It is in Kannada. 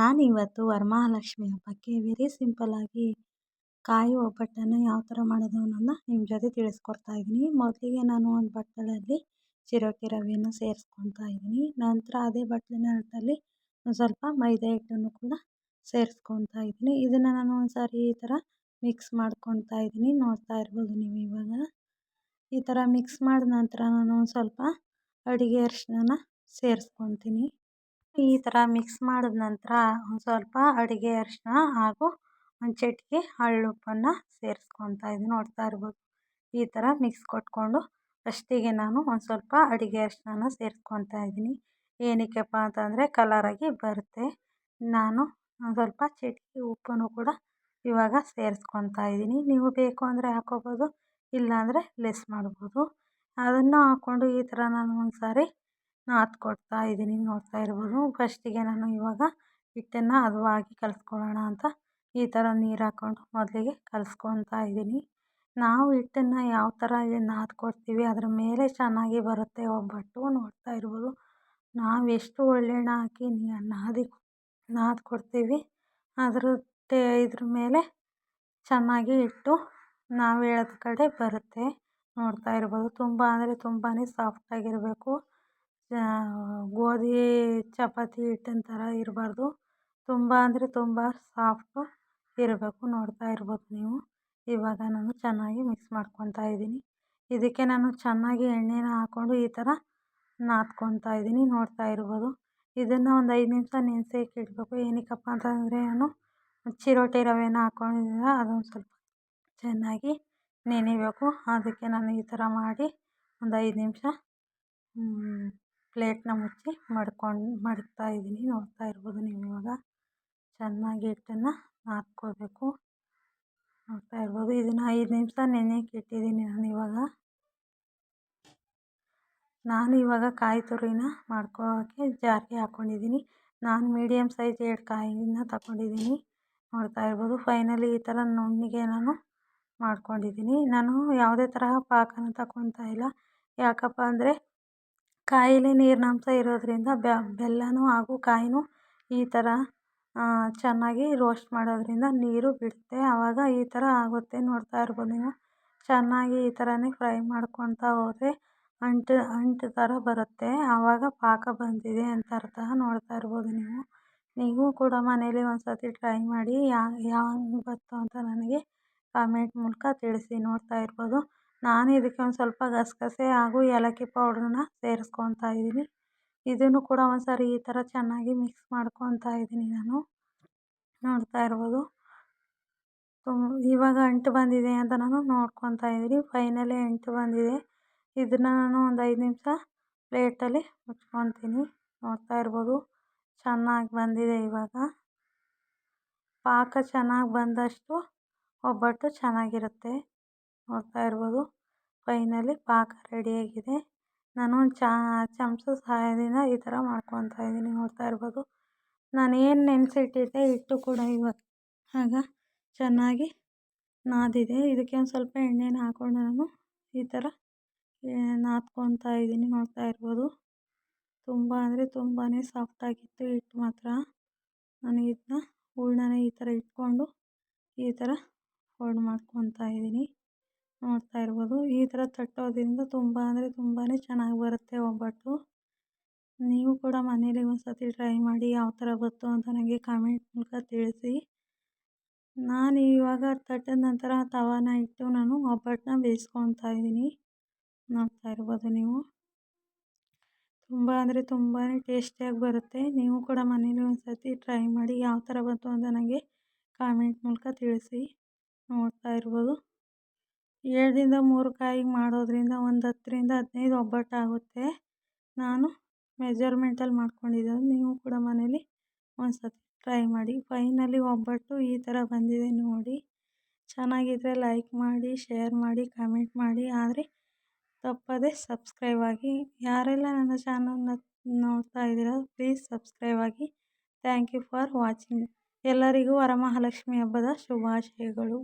ನಾನಿವತ್ತು ವರಮಹಾಲಕ್ಷ್ಮಿ ಹಬ್ಬಕ್ಕೆ ವೆರಿ ಸಿಂಪಲ್ಲಾಗಿ ಕಾಯಿ ಒಬ್ಬಟ್ಟನ್ನು ಯಾವ ಥರ ಮಾಡೋದು ಅನ್ನೋದನ್ನ ನಿಮ್ಮ ಜೊತೆ ತಿಳಿಸ್ಕೊಡ್ತಾ ಇದ್ದೀನಿ. ಮೊದಲಿಗೆ ನಾನು ಒಂದು ಬಟ್ಟಲಲ್ಲಿ ಚಿರೋಟಿ ರವೆಯನ್ನು ಸೇರಿಸ್ಕೊತಾ ಇದ್ದೀನಿ. ನಂತರ ಅದೇ ಬಟ್ಟಲಿನಲ್ಲಿ ಒಂದು ಸ್ವಲ್ಪ ಮೈದಾ ಹಿಟ್ಟನ್ನು ಕೂಡ ಸೇರಿಸ್ಕೊತಾ ಇದ್ದೀನಿ. ಇದನ್ನು ನಾನು ಒಂದು ಸಾರಿ ಈ ಥರ ಮಿಕ್ಸ್ ಮಾಡ್ಕೊತಾ ಇದ್ದೀನಿ. ನೋಡ್ತಾ ಇರ್ಬೋದು ನೀವು ಇವಾಗ. ಈ ಥರ ಮಿಕ್ಸ್ ಮಾಡಿದ ನಂತರ ನಾನು ಒಂದು ಸ್ವಲ್ಪ ಅಡುಗೆ ಅರಿಶಿನ ಸೇರಿಸ್ಕೊತೀನಿ. ಈ ಥರ ಮಿಕ್ಸ್ ಮಾಡಿದ ನಂತರ ಒಂದು ಸ್ವಲ್ಪ ಅಡುಗೆ ಅರಿಶಿನ ಹಾಗೂ ಒಂದು ಚಿಟಿಕೆ ಹಳ್ಳುಪ್ಪನ್ನು ಸೇರಿಸ್ಕೊತಾ ಇದ್ದೀನಿ. ನೋಡ್ತಾ ಇರ್ಬೋದು. ಈ ಥರ ಮಿಕ್ಸ್ ಕೊಟ್ಕೊಂಡು ಫಸ್ಟಿಗೆ ನಾನು ಒಂದು ಸ್ವಲ್ಪ ಅಡುಗೆ ಅರಿಶಿನ ಸೇರಿಸ್ಕೊತಾ ಇದ್ದೀನಿ. ಏನಕ್ಕಪ್ಪ ಅಂತಂದರೆ ಕಲರಾಗಿ ಬರುತ್ತೆ. ನಾನು ಒಂದು ಸ್ವಲ್ಪ ಚಿಟಿಕೆ ಉಪ್ಪನ್ನು ಕೂಡ ಇವಾಗ ಸೇರಿಸ್ಕೊತಾ ಇದ್ದೀನಿ. ನೀವು ಬೇಕು ಅಂದರೆ ಹಾಕ್ಕೋಬೋದು, ಇಲ್ಲಾಂದರೆ ಲೆಸ್ ಮಾಡ್ಬೋದು. ಅದನ್ನು ಹಾಕ್ಕೊಂಡು ಈ ಥರ ನಾನು ಒಂದು ಸಾರಿ ನಾದ್ಕೊಡ್ತಾ ಇದ್ದೀನಿ. ನೋಡ್ತಾ ಇರ್ಬೋದು. ಫಸ್ಟಿಗೆ ನಾನು ಇವಾಗ ಹಿಟ್ಟನ್ನು ಹದವಾಗಿ ಕಲಿಸ್ಕೊಳ್ಳೋಣ ಅಂತ ಈ ಥರ ನೀರು ಹಾಕ್ಕೊಂಡು ಮೊದಲಿಗೆ ಕಲಿಸ್ಕೊತಾ ಇದ್ದೀನಿ. ನಾವು ಹಿಟ್ಟನ್ನು ಯಾವ ಥರ ನಾದ್ಕೊಡ್ತೀವಿ ಅದ್ರ ಮೇಲೆ ಚೆನ್ನಾಗಿ ಬರುತ್ತೆ ಒಬ್ಬಟ್ಟು. ನೋಡ್ತಾ ಇರ್ಬೋದು. ನಾವು ಎಷ್ಟು ಒಳ್ಳೆಣ್ಣ ಹಾಕಿ ನಾದ್ಕೊಡ್ತೀವಿ ಇದ್ರ ಮೇಲೆ ಚೆನ್ನಾಗಿ ಹಿಟ್ಟು ನಾವು ಹೇಳೋದ್ ಕಡೆ ಬರುತ್ತೆ. ನೋಡ್ತಾ ಇರ್ಬೋದು. ತುಂಬ ಅಂದರೆ ತುಂಬಾ ಸಾಫ್ಟಾಗಿರಬೇಕು. ಗೋಧಿ ಚಪಾತಿ ಹಿಟ್ಟಿನ ಥರ ಇರಬಾರ್ದು. ತುಂಬ ಅಂದರೆ ತುಂಬ ಸಾಫ್ಟು ಇರಬೇಕು. ನೋಡ್ತಾ ಇರ್ಬೋದು ನೀವು. ಇವಾಗ ನಾನು ಚೆನ್ನಾಗಿ ಮಿಕ್ಸ್ ಮಾಡ್ಕೊತಾ ಇದ್ದೀನಿ. ಇದಕ್ಕೆ ನಾನು ಚೆನ್ನಾಗಿ ಎಣ್ಣೆನ ಹಾಕ್ಕೊಂಡು ಈ ಥರ ನಾದ್ಕೊತಾ ಇದ್ದೀನಿ. ನೋಡ್ತಾ ಇರ್ಬೋದು. ಇದನ್ನು ಒಂದು 5 ನಿಮಿಷ ನೆನೆಸೋಕೆ ಇಡಬೇಕು. ಏನಕ್ಕಪ್ಪ ಅಂತಂದರೆ ನಾನು ಚಿರೋಟಿ ರವೆನ ಹಾಕ್ಕೊಂಡಿದ್ದೀನಲ್ಲ ಅದೊಂದು ಸ್ವಲ್ಪ ಚೆನ್ನಾಗಿ ನೆನಿಬೇಕು. ಅದಕ್ಕೆ ನಾನು ಈ ಥರ ಮಾಡಿ ಒಂದು 5 ನಿಮಿಷ ಪ್ಲೇಟ್ನ ಮುಚ್ಚಿ ಮಡಗ್ತಾ ಇದ್ದೀನಿ. ನೋಡ್ತಾ ಇರ್ಬೋದು ನೀವು ಇವಾಗ. ಚೆನ್ನಾಗಿ ಹಿಟ್ಟನ್ನು ನಾದ್ಕೋಬೇಕು. ನೋಡ್ತಾ ಇರ್ಬೋದು. ಇದನ್ನು 5 ನಿಮಿಷ ನೆನೆಯೋಕೆ ಇಟ್ಟಿದ್ದೀನಿ ನಾನು ಇವಾಗ ಕಾಯಿ ತುರಿನ ಮಾಡ್ಕೊಳ್ಳೋಕ್ಕೆ ಜಾರಿಗೆ ಹಾಕ್ಕೊಂಡಿದ್ದೀನಿ. ನಾನು ಮೀಡಿಯಮ್ ಸೈಜ್ 2 ಕಾಯಿನ ತಗೊಂಡಿದ್ದೀನಿ. ನೋಡ್ತಾ ಇರ್ಬೋದು. ಫೈನಲಿ ಈ ಥರ ನುಣ್ಣಗೆ ನಾನು ಮಾಡ್ಕೊಂಡಿದ್ದೀನಿ. ನಾನು ಯಾವುದೇ ತರಹ ಪಾಕನ ತಗೊತಾ ಇಲ್ಲ. ಯಾಕಪ್ಪ ಅಂದರೆ ಕಾಯಿಲಿ ನೀರಿನಂಶ ಇರೋದ್ರಿಂದ ಬೆಲ್ಲನೂ ಹಾಗೂ ಕಾಯಿನೂ ಈ ಥರ ಚೆನ್ನಾಗಿ ರೋಸ್ಟ್ ಮಾಡೋದ್ರಿಂದ ನೀರು ಬಿಡುತ್ತೆ. ಆವಾಗ ಈ ಥರ ಆಗುತ್ತೆ. ನೋಡ್ತಾ ಇರ್ಬೋದು ನೀವು. ಚೆನ್ನಾಗಿ ಈ ಥರನೇ ಫ್ರೈ ಮಾಡ್ಕೊತಾ ಹೋದರೆ ಅಂಟು ಥರ ಬರುತ್ತೆ. ಆವಾಗ ಪಾಕ ಬಂದಿದೆ ಅಂತ ಅರ್ಥ. ನೋಡ್ತಾ ಇರ್ಬೋದು ನೀವು. ನೀವು ಕೂಡ ಮನೇಲಿ ಒಂದು ಸರ್ತಿ ಟ್ರೈ ಮಾಡಿ ಹೆಂಗೆ ಬಂತು ಅಂತ ನನಗೆ ಕಾಮೆಂಟ್ ಮೂಲಕ ತಿಳಿಸಿ. ನೋಡ್ತಾ ಇರ್ಬೋದು. ನಾನು ಇದಕ್ಕೆ ಒಂದು ಸ್ವಲ್ಪ ಗಸಗಸೆ ಹಾಗೂ ಏಲಕ್ಕಿ ಪೌಡ್ರನ್ನ ಸೇರಿಸ್ಕೊತಾ ಇದ್ದೀನಿ. ಇದನ್ನು ಕೂಡ ಒಂದು ಸಾರಿ ಈ ಥರ ಚೆನ್ನಾಗಿ ಮಿಕ್ಸ್ ಮಾಡ್ಕೊತಾ ಇದ್ದೀನಿ ನಾನು. ನೋಡ್ತಾ ಇರ್ಬೋದು. ಇವಾಗ ಅಂಟು ಬಂದಿದೆ ಅಂತ ನಾನು ನೋಡ್ಕೊತಾ ಇದ್ದೀನಿ. ಫೈನಲಿ ಅಂಟು ಬಂದಿದೆ. ಇದನ್ನು ನಾನು ಒಂದು 5 ನಿಮಿಷ ಪ್ಲೇಟಲ್ಲಿ ಮುಚ್ಕೊತೀನಿ. ನೋಡ್ತಾ ಇರ್ಬೋದು. ಚೆನ್ನಾಗಿ ಬಂದಿದೆ ಇವಾಗ. ಪಾಕ ಚೆನ್ನಾಗಿ ಬಂದಷ್ಟು ಒಬ್ಬಟ್ಟು ಚೆನ್ನಾಗಿರುತ್ತೆ. ನೋಡ್ತಾ ಇರ್ಬೋದು. ಫೈನಲಿ ಪಾಕ ರೆಡಿಯಾಗಿದೆ. ನಾನು ಒಂದು ಚಮಚದ ಸಹಾಯದಿಂದ ಈ ಥರ ಮಾಡ್ಕೊತಾ ಇದ್ದೀನಿ. ನೋಡ್ತಾ ಇರ್ಬೋದು. ನಾನು ಏನು ನೆನೆಸಿಟ್ಟಿದ್ದೆ ಹಿಟ್ಟು ಕೂಡ ಇವಾಗ ಚೆನ್ನಾಗಿ ನಾದಿದೆ. ಇದಕ್ಕೆ ಒಂದು ಸ್ವಲ್ಪ ಎಣ್ಣೆನ ಹಾಕ್ಕೊಂಡು ನಾನು ಈ ಥರ ನಾದ್ಕೊತಾ ಇದ್ದೀನಿ. ನೋಡ್ತಾ ಇರ್ಬೋದು. ತುಂಬ ಅಂದರೆ ತುಂಬಾ ಸಾಫ್ಟಾಗಿತ್ತು ಹಿಟ್ಟು ಮಾತ್ರ. ನಾನು ಇದನ್ನ ಹೂರಣನ ಈ ಥರ ಇಟ್ಕೊಂಡು ಈ ಥರ ಫೋಲ್ಡ್ ಮಾಡ್ಕೊತಾ ಇದ್ದೀನಿ. ನೋಡ್ತಾ ಇರ್ಬೋದು. ಈ ಥರ ತಟ್ಟೋದ್ರಿಂದ ತುಂಬ ಅಂದರೆ ತುಂಬಾ ಚೆನ್ನಾಗಿ ಬರುತ್ತೆ ಒಬ್ಬಟ್ಟು. ನೀವು ಕೂಡ ಮನೇಲಿ ಒಂದು ಸರ್ತಿ ಟ್ರೈ ಮಾಡಿ ಯಾವ ಥರ ಬಂತು ಅಂತ ನನಗೆ ಕಾಮೆಂಟ್ ಮೂಲಕ ತಿಳಿಸಿ. ನಾನು ಇವಾಗ ತಟ್ಟಿದ ನಂತರ ತವಾನ ಇಟ್ಟು ನಾನು ಒಬ್ಬಟ್ಟನ್ನ ಬೇಯಿಸ್ಕೊತಾ ಇದ್ದೀನಿ. ನೋಡ್ತಾ ಇರ್ಬೋದು ನೀವು. ತುಂಬ ಅಂದರೆ ತುಂಬಾ ಟೇಸ್ಟಿಯಾಗಿ ಬರುತ್ತೆ. ನೀವು ಕೂಡ ಮನೇಲಿ ಒಂದು ಸರ್ತಿ ಟ್ರೈ ಮಾಡಿ ಯಾವ ಥರ ಬಂತು ಅಂತ ನನಗೆ ಕಾಮೆಂಟ್ ಮೂಲಕ ತಿಳಿಸಿ. ನೋಡ್ತಾ ಇರ್ಬೋದು. 2ರಿಂದ 3 ಕಾಯಿಗೆ ಮಾಡೋದ್ರಿಂದ ಒಂದು 10ರಿಂದ 15 ಒಬ್ಬಟ್ಟು ಆಗುತ್ತೆ. ನಾನು ಮೆಜರ್ಮೆಂಟಲ್ಲಿ ಮಾಡ್ಕೊಂಡಿರೋದು. ನೀವು ಕೂಡ ಮನೇಲಿ ಒಂದು ಸರ್ತಿ ಟ್ರೈ ಮಾಡಿ. ಫೈನಲಿ ಒಬ್ಬಟ್ಟು ಈ ಥರ ಬಂದಿದೆ ನೋಡಿ. ಚೆನ್ನಾಗಿದ್ದರೆ ಲೈಕ್ ಮಾಡಿ, ಶೇರ್ ಮಾಡಿ, ಕಮೆಂಟ್ ಮಾಡಿ. ಆದರೆ ತಪ್ಪದೆ ಸಬ್ಸ್ಕ್ರೈಬ್ ಆಗಿ. ಯಾರೆಲ್ಲ ನನ್ನ ಚಾನಲ್ನ ನೋಡ್ತಾ ಇದ್ದೀರಾ ಪ್ಲೀಸ್ ಸಬ್ಸ್ಕ್ರೈಬ್ ಆಗಿ. Thank you for watching. ಎಲ್ಲರಿಗೂ ವರಮಹಾಲಕ್ಷ್ಮಿ ಹಬ್ಬದ ಶುಭಾಶಯಗಳು.